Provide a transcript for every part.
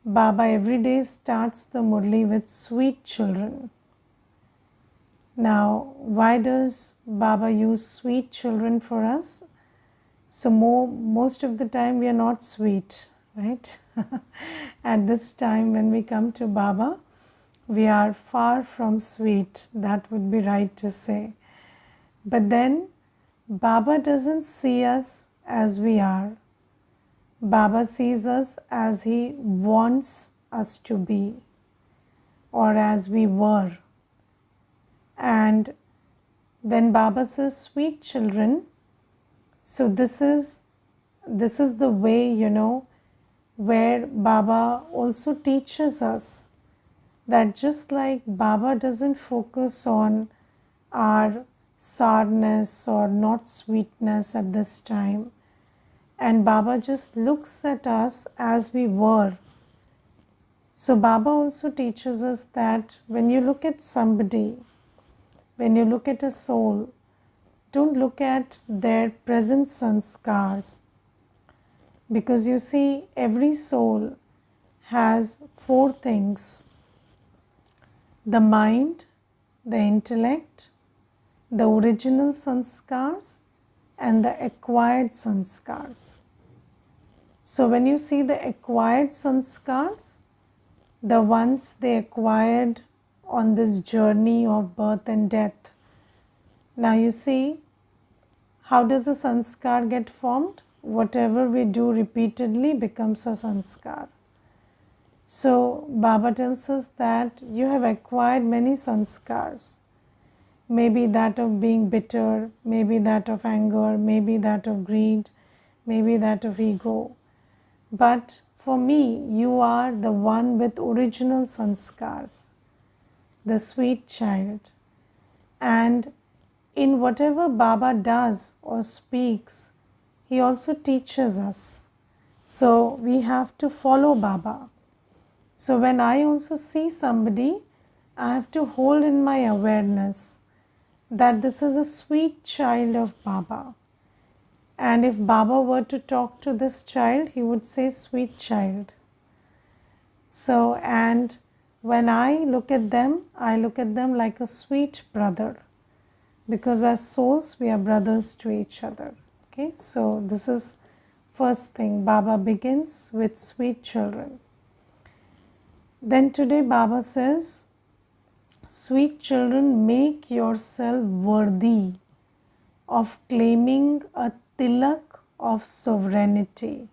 Baba every day starts the Murli with sweet children. Now, why does Baba use sweet children for us? So most of the time we are not sweet, right? At this time when we come to Baba, we are far from sweet. That would be right to say. But then Baba doesn't see us as we are. Baba sees us as he wants us to be or as we were. And when Baba says sweet children, so this is the way, where Baba also teaches us that just like Baba doesn't focus on our sourness or not sweetness at this time, and Baba just looks at us as we were. So Baba also teaches us that when you look at somebody, when you look at a soul, don't look at their present sanskars, because you see every soul has four things: the mind, the intellect, the original sanskars, and the acquired sanskars. So when you see the acquired sanskars, the ones they acquired on this journey of birth and death. Now you see, how does a sanskar get formed? Whatever we do repeatedly becomes a sanskar. So Baba tells us that you have acquired many sanskars. Maybe that of being bitter, maybe that of anger, maybe that of greed, maybe that of ego. But for me, you are the one with original sanskars, the sweet child. And in whatever Baba does or speaks, he also teaches us. So we have to follow Baba. So when I also see somebody, I have to hold in my awareness that this is a sweet child of Baba. And if Baba were to talk to this child, he would say, sweet child. So, and when I look at them like a sweet brother. Because as souls, we are brothers to each other. Okay, so this is first thing. Baba begins with sweet children. Then today Baba says, sweet children, make yourself worthy of claiming a tilak of sovereignty.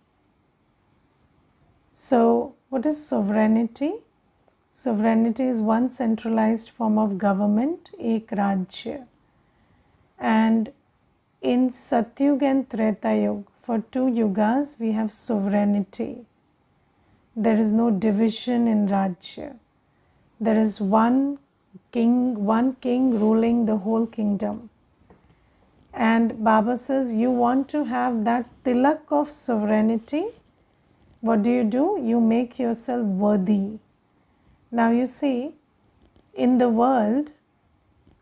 So, what is sovereignty? Sovereignty is one centralized form of government, ek rajya. And in Satyug and Treta Yuga, for 2 yugas, we have sovereignty. There is no division in Rajya. There is one king ruling the whole kingdom. And Baba says, you want to have that tilak of sovereignty. What do? You make yourself worthy. Now you see, in the world,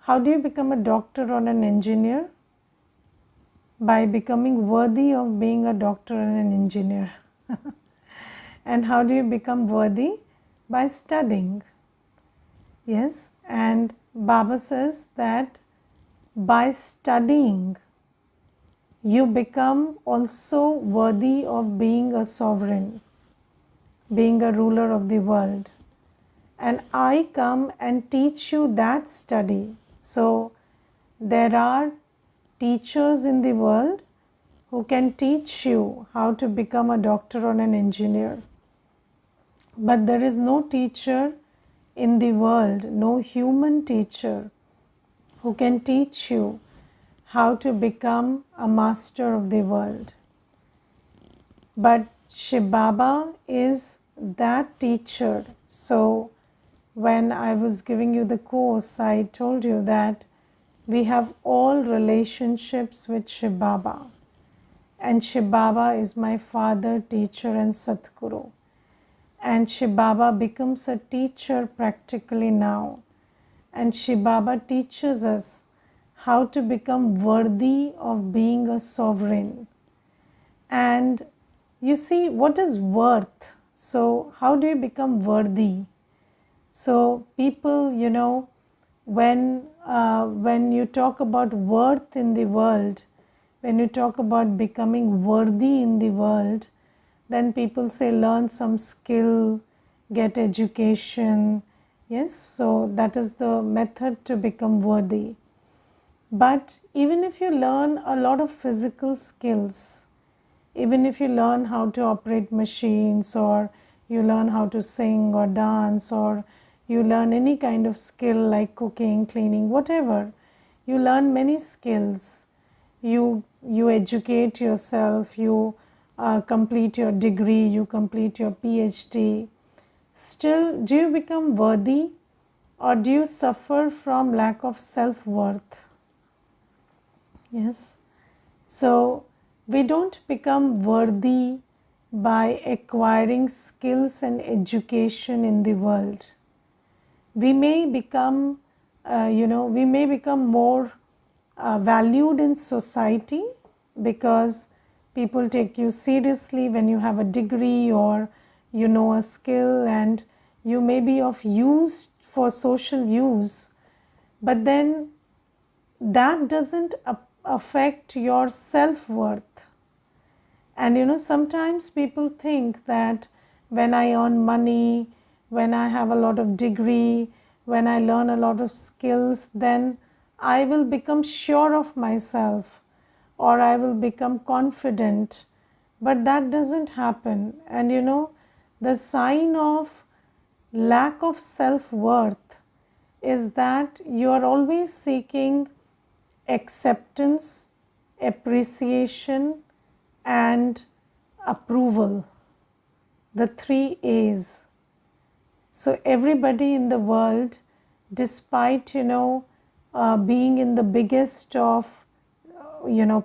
how do you become a doctor or an engineer? By becoming worthy of being a doctor and an engineer. And how do you become worthy? By studying. Yes, and Baba says that by studying, you become also worthy of being a sovereign, being a ruler of the world. And I come and teach you that study. So there are teachers in the world who can teach you how to become a doctor or an engineer. But there is no teacher in the world, no human teacher who can teach you how to become a master of the world. But Shiv Baba is that teacher. So when I was giving you the course, I told you that we have all relationships with Shiv Baba. And Shiv Baba is my father, teacher and Satguru. And Shiv Baba becomes a teacher practically now. And Shiv Baba teaches us how to become worthy of being a sovereign. And you see, what is worth? So how do you become worthy? So people, when you talk about worth in the world, when you talk about becoming worthy in the world, then people say learn some skill, get education. Yes, so that is the method to become worthy. But even if you learn a lot of physical skills, even if you learn how to operate machines, or you learn how to sing or dance, or you learn any kind of skill like cooking, cleaning, whatever, you learn many skills, you educate yourself, you complete your degree, you complete your PhD, still do you become worthy, or do you suffer from lack of self-worth? Yes. So we don't become worthy by acquiring skills and education in the world. We may become, we may become more valued in society because people take you seriously when you have a degree or you know a skill, and you may be of use for social use, but then that doesn't affect your self-worth. And sometimes people think that when I earn money, when I have a lot of degree, when I learn a lot of skills, then I will become sure of myself, or I will become confident. But that doesn't happen. And the sign of lack of self-worth is that you are always seeking acceptance, appreciation, and approval, the 3 A's. So everybody in the world, despite being in the biggest of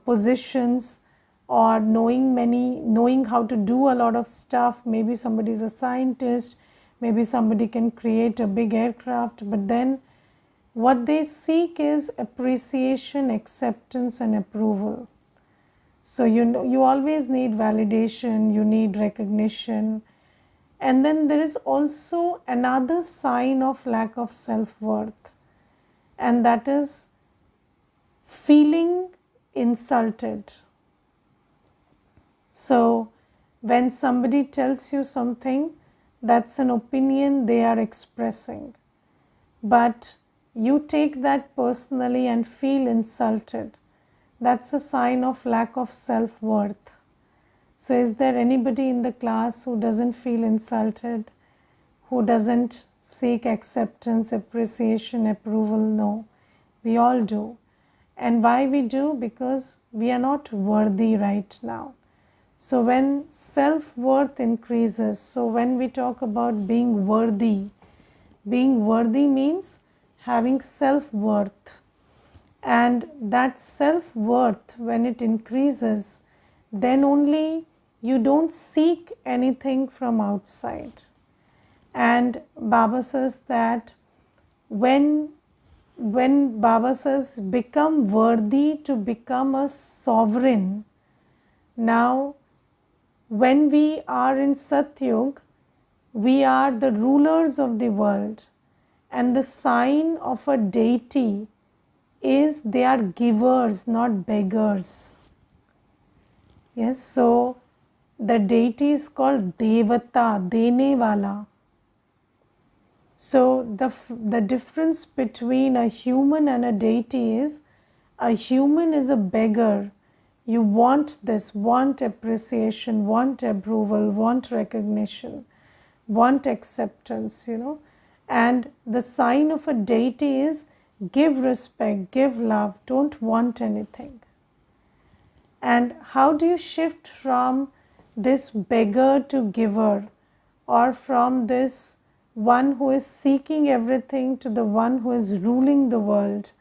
positions, or knowing how to do a lot of stuff, maybe somebody is a scientist, maybe somebody can create a big aircraft, but then what they seek is appreciation, acceptance, and approval. So you always need validation, you need recognition. And then there is also another sign of lack of self-worth, and that is feeling insulted. So when somebody tells you something, that's an opinion they are expressing, but you take that personally and feel insulted, that's a sign of lack of self-worth. So is there anybody in the class who doesn't feel insulted, who doesn't seek acceptance, appreciation, approval? No, we all do. And why we do? Because we are not worthy right now. So when self-worth increases, so when we talk about being worthy means having self-worth. And that self-worth, when it increases, then only you don't seek anything from outside. And Baba says that when Baba says become worthy to become a sovereign, now when we are in Satyug, we are the rulers of the world, and the sign of a deity is they are givers, not beggars. Yes, so the deity is called Devata, Dene Wala. So the difference between a human and a deity is, a human is a beggar. You want this, want appreciation, want approval, want recognition, want acceptance, And the sign of a deity is give respect, give love, don't want anything. And how do you shift from this beggar to giver, or from this one who is seeking everything to the one who is ruling the world,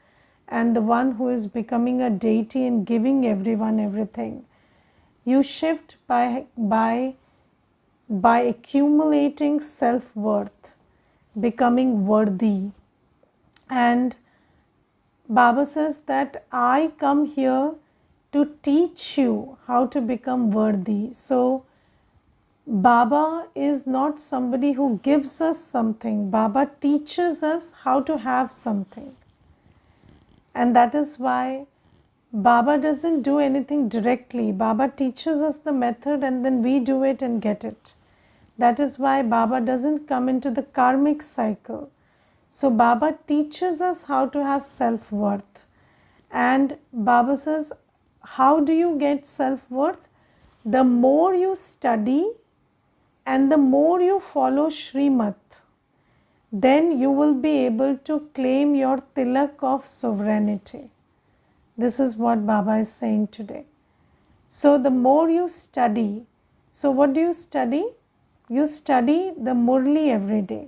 and the one who is becoming a deity and giving everyone everything? You shift by accumulating self-worth, becoming worthy. And Baba says that I come here to teach you how to become worthy. So Baba is not somebody who gives us something. Baba teaches us how to have something. And that is why Baba doesn't do anything directly. Baba teaches us the method and then we do it and get it. That is why Baba doesn't come into the karmic cycle. So Baba teaches us how to have self-worth. And Baba says, how do you get self-worth? The more you study and the more you follow Srimat, then you will be able to claim your tilak of sovereignty. This is what Baba is saying today. So the more you study, so what do you study? You study the Murli every day.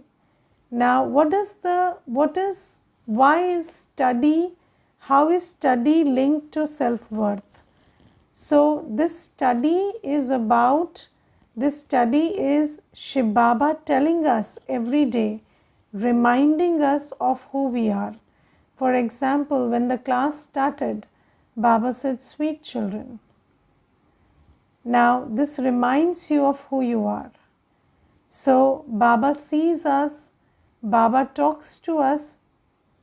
Now why is study, how is study linked to self-worth? So this study is Shiv Baba telling us every day, reminding us of who we are. For example, when the class started, Baba said, sweet children. Now this reminds you of who you are. So Baba sees us, Baba talks to us,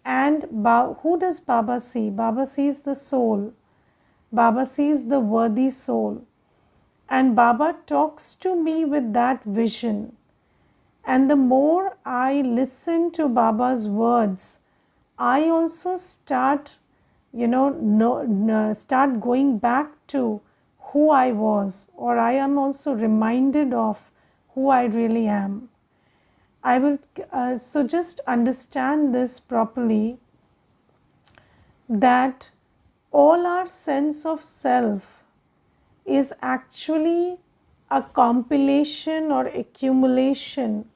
and who does Baba see? Baba sees the soul. Baba sees the worthy soul. And Baba talks to me with that vision. And the more I listen to Baba's words, I also start, start going back to who I was, or I am also reminded of who I really am. I will, so just understand this properly, that all our sense of self is actually a compilation or accumulation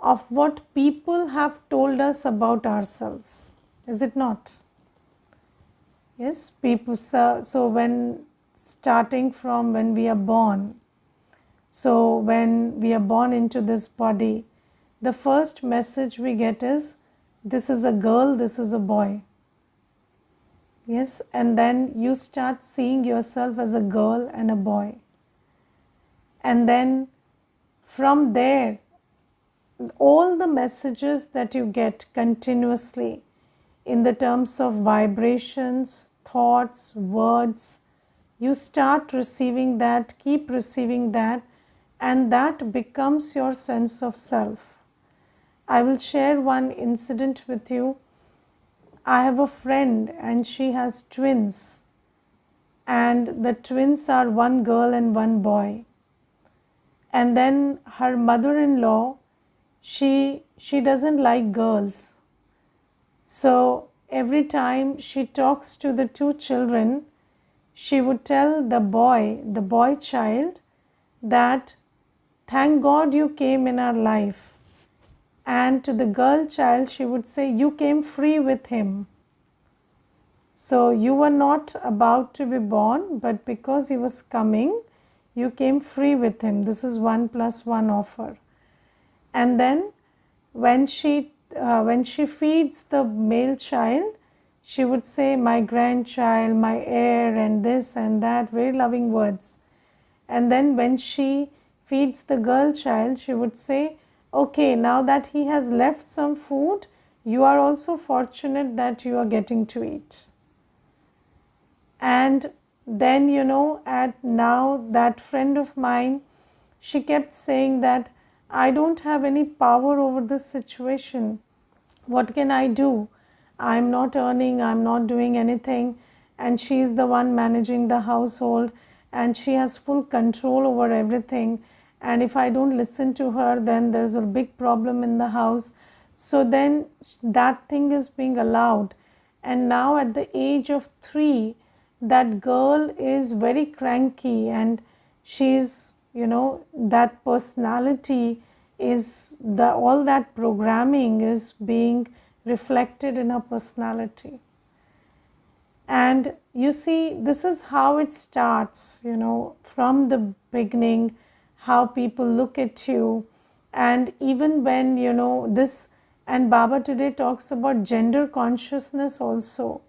of what people have told us about ourselves. Is it not? Yes, people. So when starting from when we are born, so when we are born into this body, the first message we get is, this is a girl, this is a boy. Yes, and then you start seeing yourself as a girl and a boy. And then from there, all the messages that you get continuously in the terms of vibrations, thoughts, words, you start receiving that, keep receiving that, and that becomes your sense of self. I will share one incident with you. I have a friend and she has twins, and the twins are one girl and one boy. And then her mother-in-law, she doesn't like girls. So every time she talks to the two children, she would tell the boy child, that thank God you came in our life. And to the girl child, she would say, you came free with him. So you were not about to be born, but because he was coming, you came free with him. This is 1+1 offer. And then when she feeds the male child, she would say, my grandchild, my heir, and this and that, very loving words. And then when she feeds the girl child, she would say, okay, now that he has left some food, you are also fortunate that you are getting to eat. And then, now that friend of mine, she kept saying that I don't have any power over this situation. What can I do? I'm not earning, I'm not doing anything, and she is the one managing the household, and she has full control over everything. And if I don't listen to her, then there's a big problem in the house. So then that thing is being allowed. And now at the age of 3, that girl is very cranky, and she's, that personality is, all that programming is being reflected in her personality. And you see, this is how it starts, from the beginning, how people look at you. And even when, this, and Baba today talks about gender consciousness also.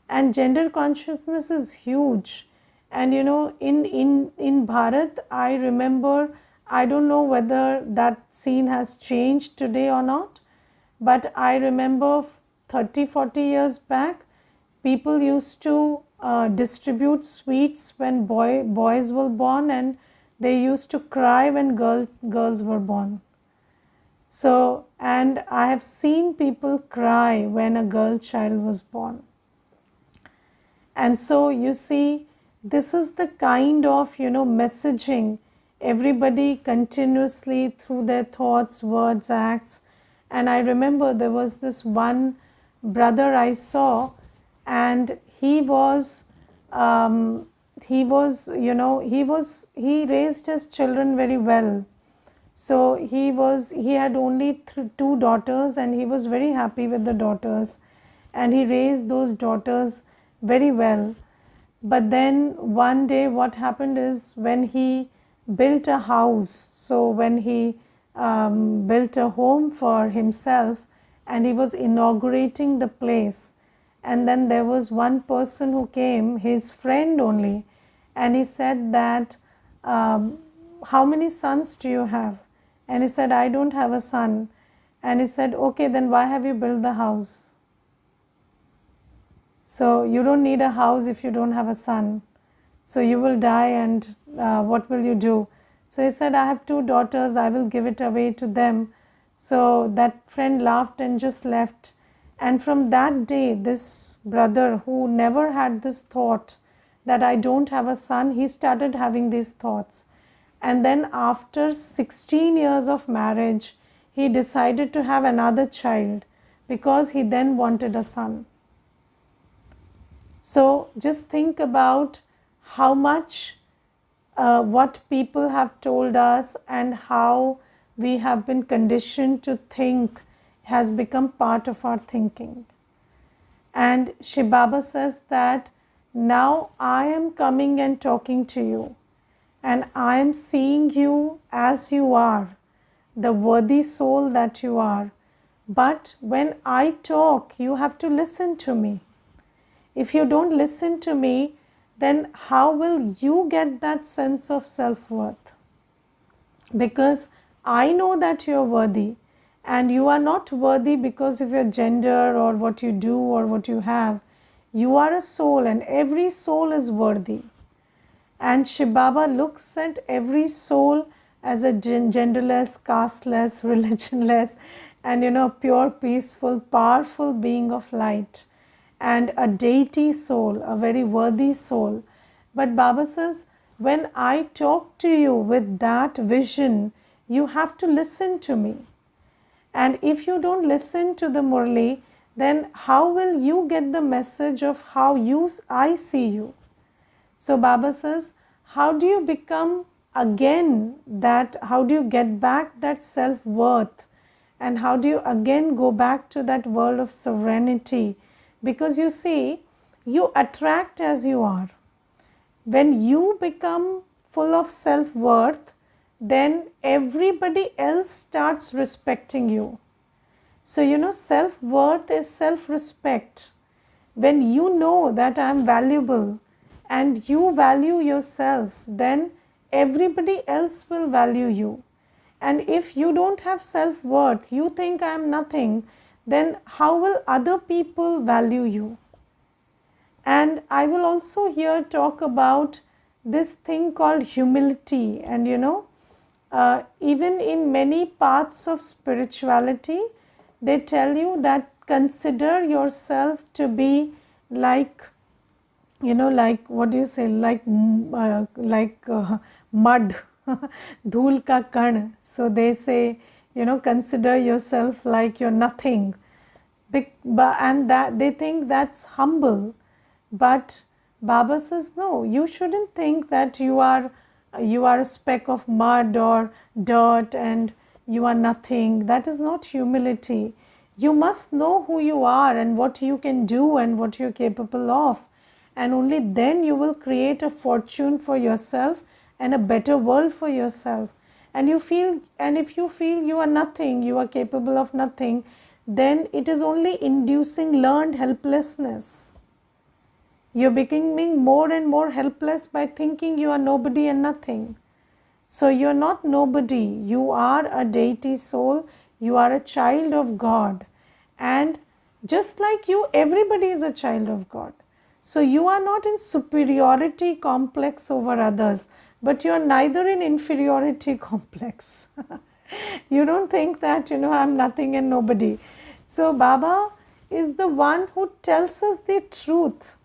And gender consciousness is huge. And in Bharat, I remember I don't know whether that scene has changed today or not, but I remember 30, 40 years back, people used to distribute sweets when boys were born, and they used to cry when girls were born. So, and I have seen people cry when a girl child was born. And so you see, this is the kind of, messaging everybody continuously through their thoughts, words, acts. And I remember there was this one brother I saw, and he raised his children very well. So he had only two daughters, and he was very happy with the daughters, and he raised those daughters very well. But then one day what happened is, when he built a house, so when he built a home for himself, and he was inaugurating the place, and then there was one person who came, his friend only, and he said that, how many sons do you have? And he said, I don't have a son. And he said, okay, then why have you built the house? So you don't need a house if you don't have a son. So you will die, and what will you do? So he said, I have two daughters, I will give it away to them. So that friend laughed and just left. And from that day, this brother, who never had this thought that I don't have a son, he started having these thoughts. And then after 16 years of marriage, he decided to have another child, because he then wanted a son. So just think about how much what people have told us and how we have been conditioned to think has become part of our thinking. And Shiv Baba says that, now I am coming and talking to you, and I am seeing you as you are, the worthy soul that you are. But when I talk, you have to listen to me. If you don't listen to me, then how will you get that sense of self-worth? Because I know that you are worthy, and you are not worthy because of your gender or what you do or what you have. You are a soul, and every soul is worthy. And Shiv Baba looks at every soul as a genderless, casteless, religionless, and pure, peaceful, powerful being of light, and a deity soul, a very worthy soul. But Baba says, when I talk to you with that vision, you have to listen to me. And if you don't listen to the Murli, then how will you get the message of how I see you? So Baba says, how do you become again that, how do you get back that self-worth, and how do you again go back to that world of sovereignty? Because you see, you attract as you are. When you become full of self-worth, then everybody else starts respecting you. So self-worth is self-respect. When you know that I am valuable and you value yourself, then everybody else will value you. And if you don't have self-worth, you think I am nothing, then how will other people value you? And I will also here talk about this thing called humility. And even in many paths of spirituality, they tell you that consider yourself to be like, like, what do you say, like mud, dhool ka kan. So they say, consider yourself like you're nothing. And that they think that's humble. But Baba says, no, you shouldn't think that you are a speck of mud or dirt and you are nothing. That is not humility. You must know who you are and what you can do and what you're capable of. And only then you will create a fortune for yourself and a better world for yourself. And if you feel you are nothing, you are capable of nothing, then it is only inducing learned helplessness. You're becoming more and more helpless by thinking you are nobody and nothing. So you're not nobody, you are a deity soul, you are a child of God. And just like you, everybody is a child of God. So you are not in superiority complex over others, but you are neither in inferiority complex. You don't think that, I'm nothing and nobody. So Baba is the one who tells us the truth,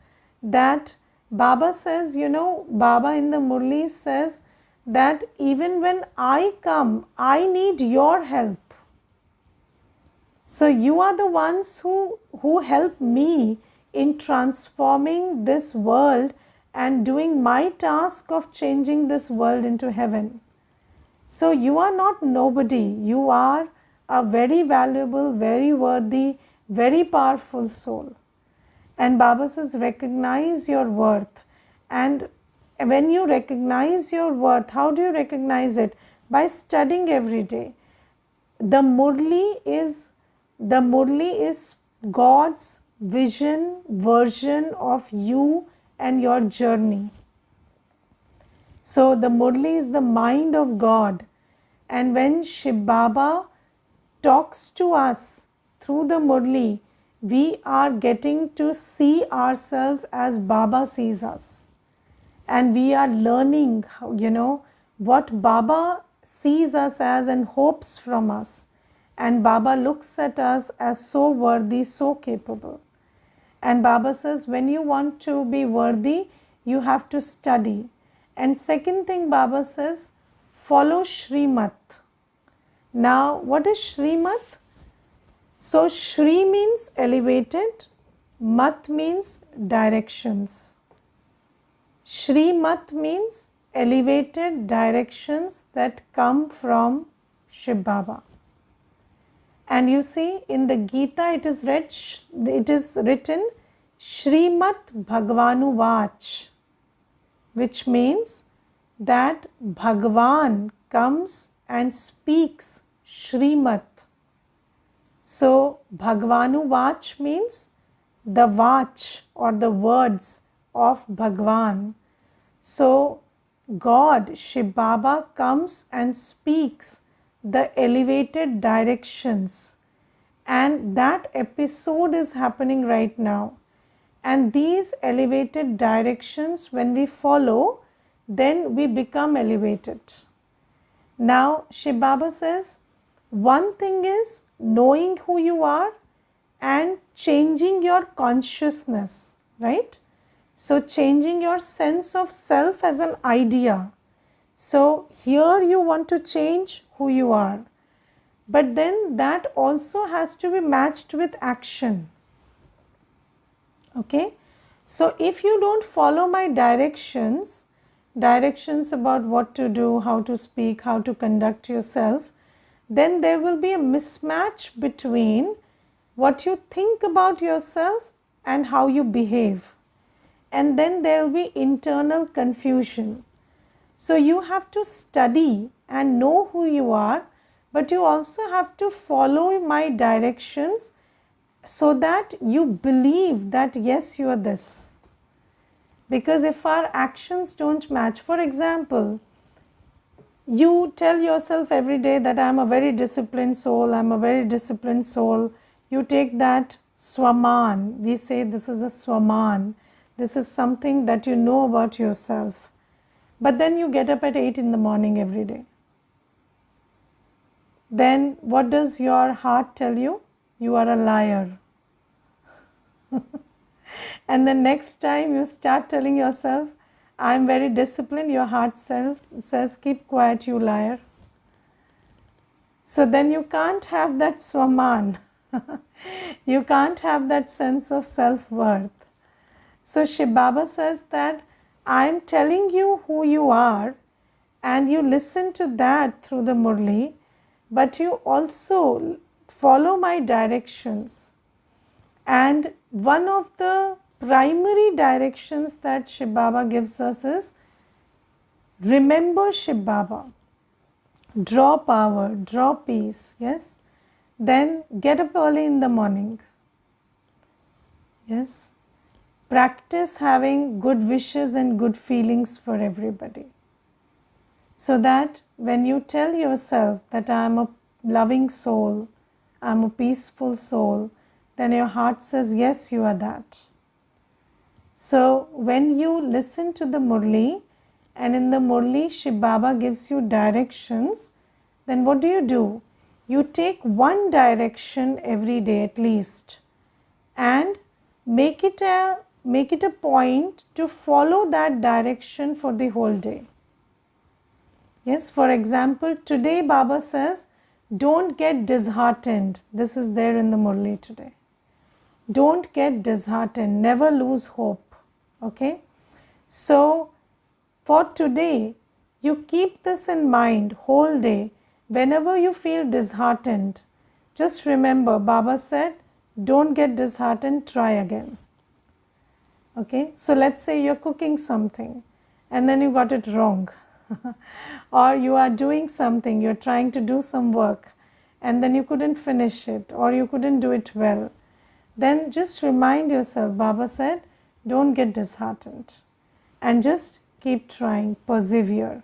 that Baba says, Baba in the Murli says that even when I come, I need your help. So you are the ones who help me in transforming this world and doing my task of changing this world into heaven. So you are not nobody, you are a very valuable, very worthy, very powerful soul. And Baba says, recognize your worth. And when you recognize your worth, how do you recognize it? By studying every day. The Murli is God's version of you and your journey. So the Murli is the mind of God. And when Shiv Baba talks to us through the Murli, we are getting to see ourselves as Baba sees us. And we are learning, what Baba sees us as and hopes from us. And Baba looks at us as so worthy, so capable. And Baba says, when you want to be worthy, you have to study. And second thing Baba says, follow Shrimat. Now, what is Shrimat? So, Shri means elevated, Mat means directions. Shrimat means elevated directions that come from Shiv Baba. And you see, in the Gita it is written Shrimat Bhagavanu Vach, which means that Bhagavan comes and speaks Shrimat. So Bhagavanu Vach means the Vach or the words of Bhagavan. So God, Shiv Baba, comes and speaks the elevated directions, and that episode is happening right now. And these elevated directions, when we follow, then we become elevated. Now Shiv Baba says, one thing is knowing who you are and changing your consciousness, right? So changing your sense of self as an idea. So here you want to change who you are. But then that also has to be matched with action. Okay? So if you don't follow my directions about what to do, how to speak, how to conduct yourself, then there will be a mismatch between what you think about yourself and how you behave. And then there will be internal confusion. So you have to study and know who you are, but you also have to follow my directions so that you believe that yes, you are this. Because if our actions don't match, for example, you tell yourself every day that I am a very disciplined soul, I am a very disciplined soul. You take that Swaman, we say this is a Swaman, this is something that you know about yourself. But then you get up at 8 in the morning every day. Then what does your heart tell you? You are a liar. And the next time you start telling yourself, I am very disciplined, your heart says, keep quiet, you liar. So then you can't have that Swaman. You can't have that sense of self-worth. So Shiv Baba says that I am telling you who you are, and you listen to that through the Murli, but you also follow my directions. And one of the primary directions that Shiv Baba gives us is remember Shiv Baba, draw power, draw peace, yes. Then get up early in the morning, yes. Practice having good wishes and good feelings for everybody. So that when you tell yourself that I am a loving soul, I am a peaceful soul, then your heart says, yes, you are that. So when you listen to the Murli, and in the Murli Shiv Baba gives you directions, then what do? You take one direction every day at least and make it a point to follow that direction for the whole day. Yes, for example, today Baba says, don't get disheartened. This is there in the Murli today. Don't get disheartened, never lose hope. Okay? So, for today, you keep this in mind whole day. Whenever you feel disheartened, just remember Baba said, don't get disheartened, try again. Okay? So, let's say you're cooking something and then you got it wrong. Or you are doing something, you're trying to do some work and then you couldn't finish it or you couldn't do it well. Then just remind yourself, Baba said, don't get disheartened and just keep trying, persevere.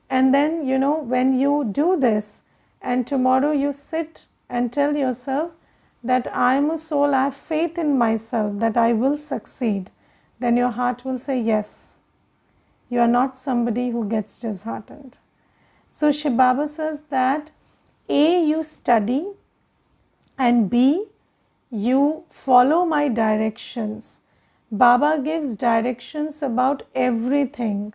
And then, when you do this and tomorrow you sit and tell yourself that I am a soul, I have faith in myself that I will succeed, then your heart will say, yes, you are not somebody who gets disheartened. So Shiv Baba says that A, you study, and B, you follow my directions. Baba gives directions about everything.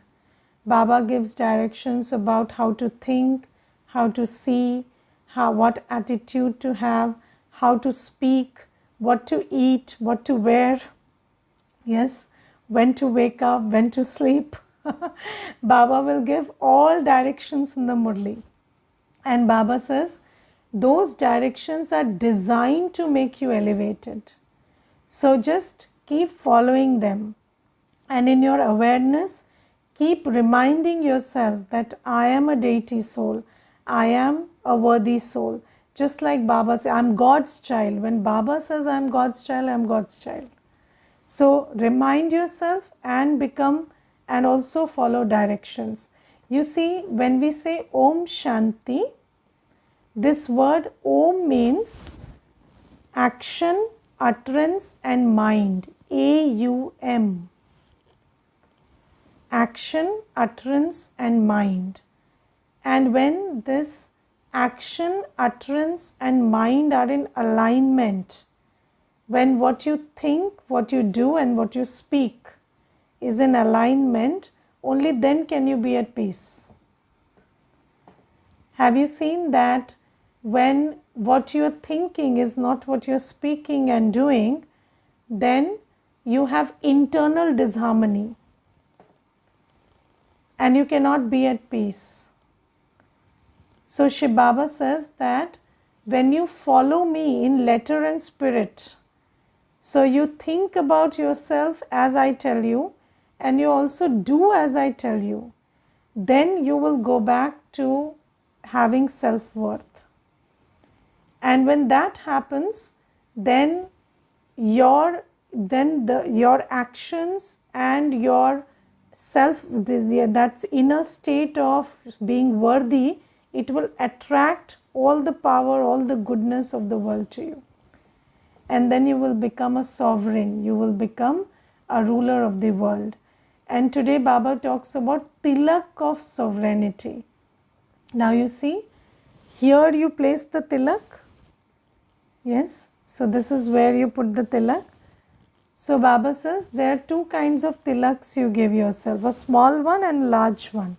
Baba gives directions about how to think, how to see, what attitude to have, how to speak, what to eat, what to wear. Yes, when to wake up, when to sleep. Baba will give all directions in the Murli. And Baba says, those directions are designed to make you elevated. So just keep following them. And in your awareness, keep reminding yourself that I am a deity soul. I am a worthy soul. Just like Baba says, I'm God's child. When Baba says I'm God's child, I'm God's child. So remind yourself and become and also follow directions. You see, when we say Om Shanti, this word Om means action, utterance and mind. AUM. Action, utterance and mind. And when this action, utterance and mind are in alignment, when what you think, what you do and what you speak is in alignment, only then can you be at peace. Have you seen that when what you're thinking is not what you're speaking and doing, then you have internal disharmony and you cannot be at peace. So Shiv Baba says that when you follow me in letter and spirit, so you think about yourself as I tell you and you also do as I tell you, then you will go back to having self-worth. And when that happens, then your actions and your self, that's inner state of being worthy, it will attract all the power, all the goodness of the world to you. And then you will become a sovereign, you will become a ruler of the world. And today Baba talks about tilak of sovereignty. Now you see, here you place the tilak. Yes, so this is where you put the tilak. So Baba says there are two kinds of tilaks you give yourself, a small one and a large one.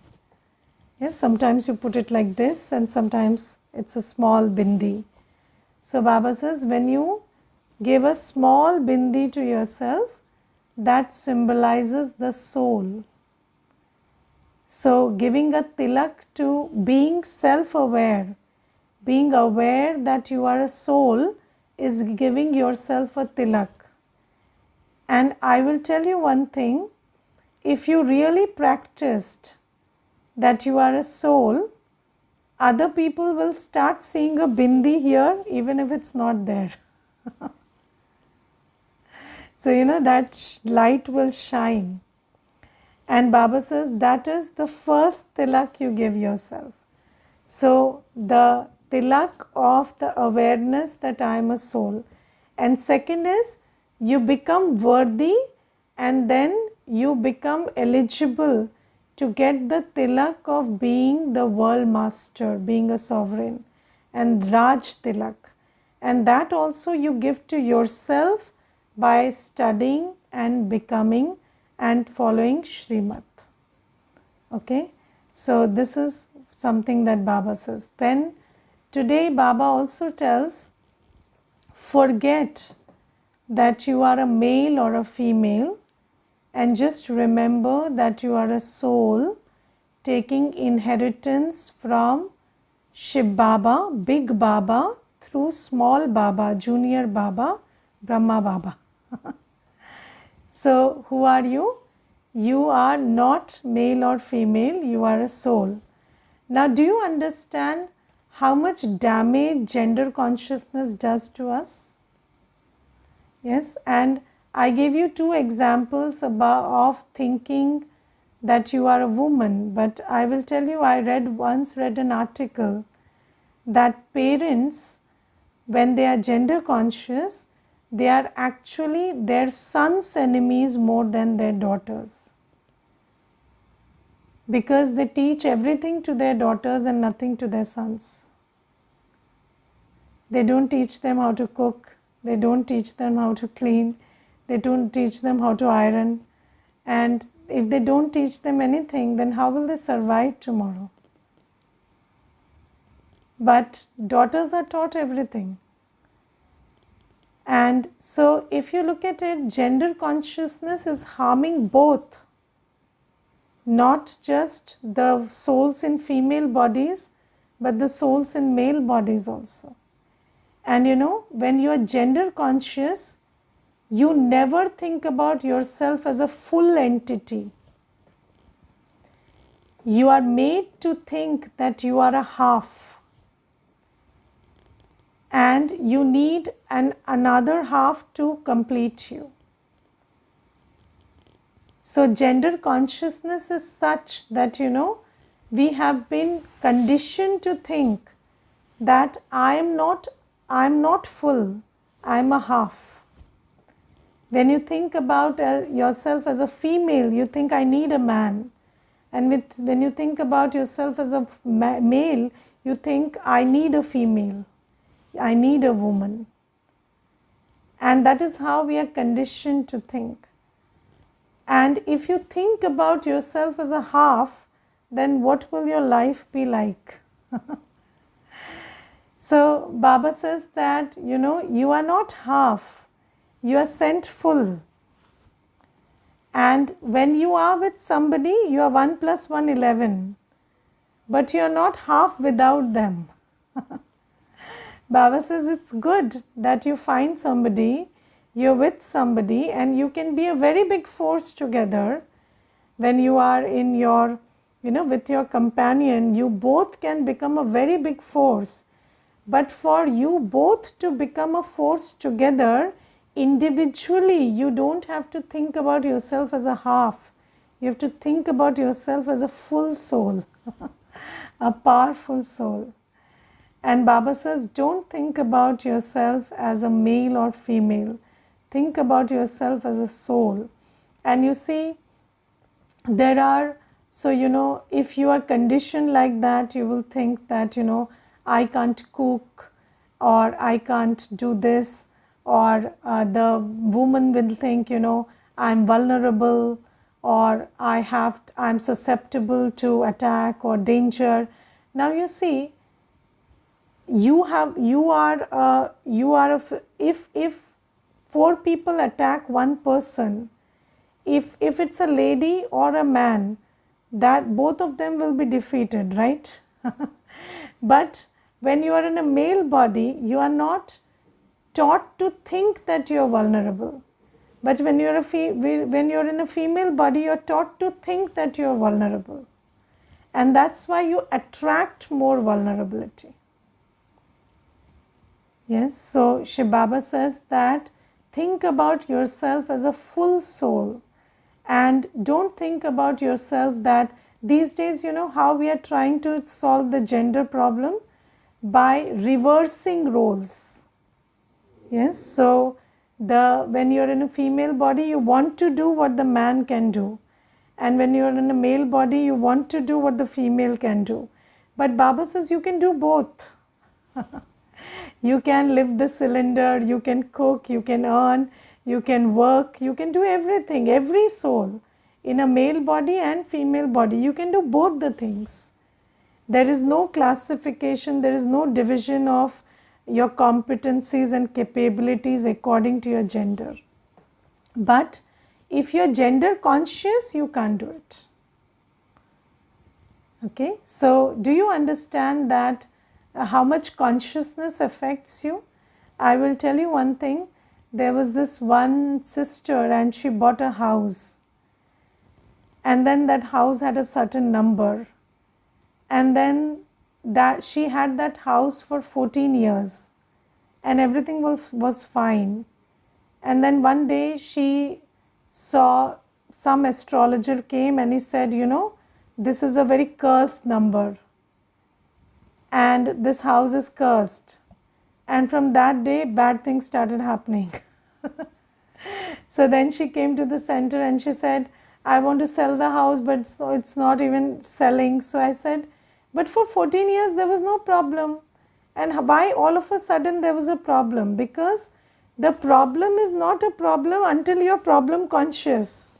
Yes, sometimes you put it like this and sometimes it's a small bindi. So Baba says when you give a small bindi to yourself, that symbolizes the soul. So giving a tilak to being self-aware, being aware that you are a soul is giving yourself a tilak. And I will tell you one thing, if you really practiced that you are a soul, other people will start seeing a bindi here even if it's not there. So that light will shine. And Baba says that is the first tilak you give yourself. So the tilak of the awareness that I am a soul. And second is you become worthy, and then you become eligible to get the tilak of being the world master, being a sovereign, and Raj tilak. And that also you give to yourself by studying and becoming and following Srimad. Okay, so this is something that Baba says. Then today Baba also tells, forget that you are a male or a female, and just remember that you are a soul taking inheritance from Shiv Baba, Big Baba, through Small Baba, Junior Baba, Brahma Baba. So who are you? You are not male or female, you are a soul. Now, do you understand how much damage gender consciousness does to us? Yes, and I gave you two examples of thinking that you are a woman, but I will tell you, I once read an article that parents, when they are gender conscious, they are actually their sons' enemies more than their daughters, because they teach everything to their daughters and nothing to their sons. They don't teach them how to cook, they don't teach them how to clean, they don't teach them how to iron, and if they don't teach them anything, then how will they survive tomorrow? But daughters are taught everything. And so if you look at it, gender consciousness is harming both, not just the souls in female bodies, but the souls in male bodies also. And you know, when you are gender conscious, you never think about yourself as a full entity. You are made to think that you are a half, and you need another half to complete you. So gender consciousness is such that, you know, we have been conditioned to think that I am not full, I am a half. When you think about yourself as a female, you think I need a man. And when you think about yourself as a male, you think I need a female, I need a woman. And that is how we are conditioned to think. And if you think about yourself as a half, then what will your life be like? So Baba says that, you know, you are not half, you are sent full. And when you are with somebody, you are 1 + 1 = 11, but you are not half without them. Baba says it's good that you find somebody, you're with somebody, and you can be a very big force together. When you are in your, you know, with your companion, you both can become a very big force. But for you both to become a force together, individually, you don't have to think about yourself as a half. You have to think about yourself as a full soul, a powerful soul. And Baba says, don't think about yourself as a male or female. Think about yourself as a soul. And you see, there are, so you know, if you are conditioned like that, you will think that, you know, I can't cook, or I can't do this, or the woman will think, you know, I'm vulnerable, or I'm susceptible to attack or danger. Now you see, if 4 people attack one person, if it's a lady or a man, that both of them will be defeated, right? But when you are in a male body, you are not taught to think that you are vulnerable. But when you're in a female body, you're taught to think that you're vulnerable. And that's why you attract more vulnerability. Yes, so Shiv Baba says that think about yourself as a full soul, And don't think about yourself that these days, you know how we are trying to solve the gender problem? By reversing roles. Yes, so when you're in a female body, you want to do what the man can do. And when you're in a male body, you want to do what the female can do. But Baba says you can do both. You can lift the cylinder, you can cook, you can earn, you can work, you can do everything, every soul. In a male body and female body, you can do both the things. There is no classification, there is no division of your competencies and capabilities according to your gender. But if you're gender conscious, you can't do it. Okay, so do you understand that how much consciousness affects you? I will tell you one thing. There was this one sister and she bought a house, and then that house had a certain number, and then that she had that house for 14 years and everything was fine. And then one day she saw some astrologer came and he said, you know, this is a very cursed number and this house is cursed. And from that day, bad things started happening. So then she came to the center and she said, I want to sell the house, but it's not even selling. So I said, but for 14 years there was no problem. And why all of a sudden there was a problem? Because the problem is not a problem until you're problem conscious.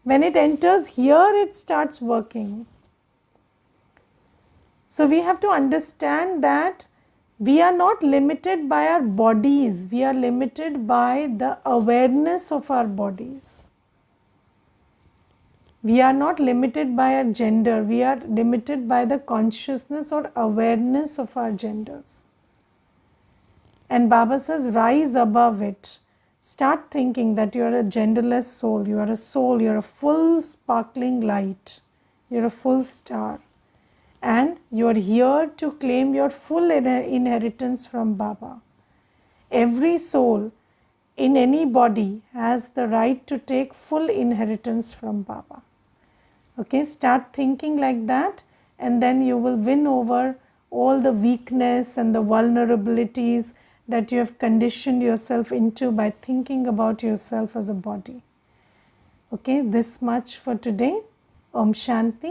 When it enters here, it starts working. So we have to understand that we are not limited by our bodies, we are limited by the awareness of our bodies. We are not limited by our gender, we are limited by the consciousness or awareness of our genders. And Baba says, rise above it. Start thinking that you are a genderless soul, you are a soul, you are a full sparkling light, you are a full star. And you are here to claim your full inheritance from Baba. Every soul in any body has the right to take full inheritance from Baba. Okay, start thinking like that, and then you will win over all the weakness and the vulnerabilities that you have conditioned yourself into by thinking about yourself as a body. Okay, this much for today. Om Shanti.